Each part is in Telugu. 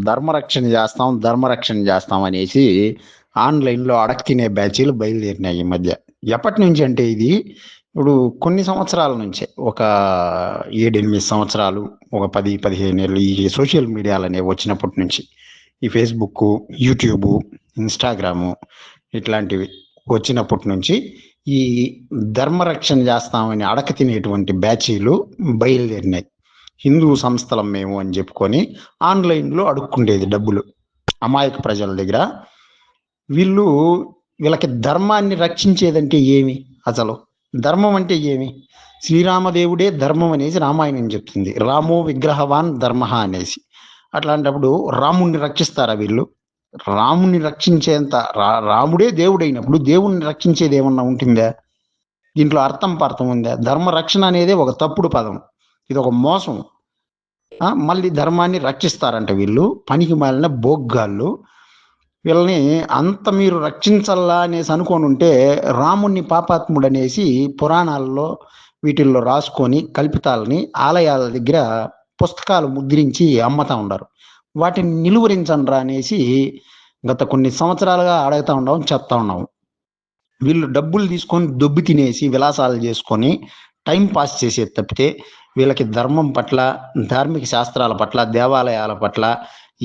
ధర్మరక్షణ చేస్తాం అనేసి ఆన్లైన్లో అడగ తినే బ్యాచీలు బయలుదేరినాయి ఈ మధ్య. ఎప్పటి నుంచి అంటే ఇది ఇప్పుడు కొన్ని సంవత్సరాల నుంచే, ఒక 7-8 సంవత్సరాలు, ఒక 10-15 ఏళ్ళు ఈ సోషల్ మీడియాలు అనేవి వచ్చినప్పటి నుంచి, ఈ ఫేస్బుక్, యూట్యూబ్, ఇన్స్టాగ్రాము ఇట్లాంటివి వచ్చినప్పటి నుంచి ఈ ధర్మరక్షణ చేస్తామని అడక తినేటువంటి బ్యాచీలు బయలుదేరినాయి. హిందూ సంస్థలం మేము అని చెప్పుకొని ఆన్లైన్లో అడుక్కుండేది డబ్బులు అమాయక ప్రజల దగ్గర. వీళ్ళకి ధర్మాన్ని రక్షించేదంటే ఏమి? అసలు ధర్మం అంటే ఏమి? శ్రీరామదేవుడే ధర్మం అనేసి రామాయణం చెప్తుంది, రామో విగ్రహవాన్ ధర్మ అనేసి. అట్లాంటప్పుడు రాముణ్ణి రక్షిస్తారా వీళ్ళు? రాముణ్ణి రక్షించేంత రాముడే దేవుడైనప్పుడు దేవుణ్ణి రక్షించేది ఏమన్నా ఉంటుందా? దీంట్లో అర్థం పర్థం ఉందా? ధర్మ రక్షణ అనేది ఒక తప్పుడు పదం, ఇది ఒక మోసం. మళ్ళీ ధర్మాన్ని రక్షిస్తారంట వీళ్ళు, పనికి మాలిన బోగ్గాళ్ళు. వీళ్ళని అంత మీరు రక్షించాలా అనేసి అనుకొని ఉంటే రాముణ్ణి పాపాత్ముడు అనేసి పురాణాల్లో వీటిల్లో రాసుకొని కల్పితాలని ఆలయాల దగ్గర పుస్తకాలు ముద్రించి అమ్మతా ఉండరు. వాటిని నిలువరించండ్రా అనేసి గత కొన్ని సంవత్సరాలుగా అడుగుతా ఉన్నాం, చెప్తా ఉన్నాము. వీళ్ళు డబ్బులు తీసుకొని దొబ్బి తినేసి విలాసాలు చేసుకొని టైం పాస్ చేసేది తప్పితే వీళ్ళకి ధర్మం పట్ల, ధార్మిక శాస్త్రాల పట్ల, దేవాలయాల పట్ల,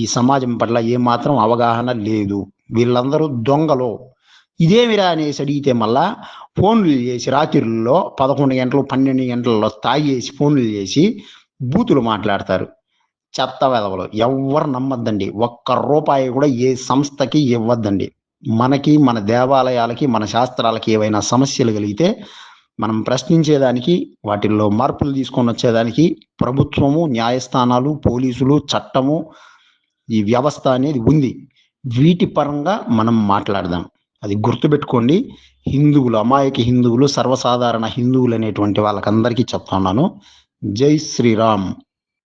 ఈ సమాజం పట్ల ఏమాత్రం అవగాహన లేదు. వీళ్ళందరూ దొంగలు. ఇదేమిరా అనేసి అడిగితే మళ్ళా ఫోన్లు చేసి రాత్రుల్లో 11 గంటలు 12 గంటలలో తాగేసి ఫోన్లు చేసి బూతులు మాట్లాడతారు. చెత్త వెధవలు. ఎవ్వరు నమ్మద్దండి. ₹1 కూడా ఏ సంస్థకి ఇవ్వద్దండి. మనకి, మన దేవాలయాలకి, మన శాస్త్రాలకి ఏవైనా సమస్యలు కలిగితే మనం ప్రశ్నించేదానికి, వాటిల్లో మార్పులు తీసుకొని వచ్చేదానికి ప్రభుత్వము, న్యాయస్థానాలు, పోలీసులు, చట్టము, ఈ వ్యవస్థ అనేది ఉంది. వీటి పరంగా మనం మాట్లాడదాం. అది గుర్తుపెట్టుకోండి. హిందువులు, అమాయక హిందువులు, సర్వసాధారణ హిందువులు అనేటువంటి వాళ్ళకందరికీ చెప్తున్నాను. జై శ్రీరామ్.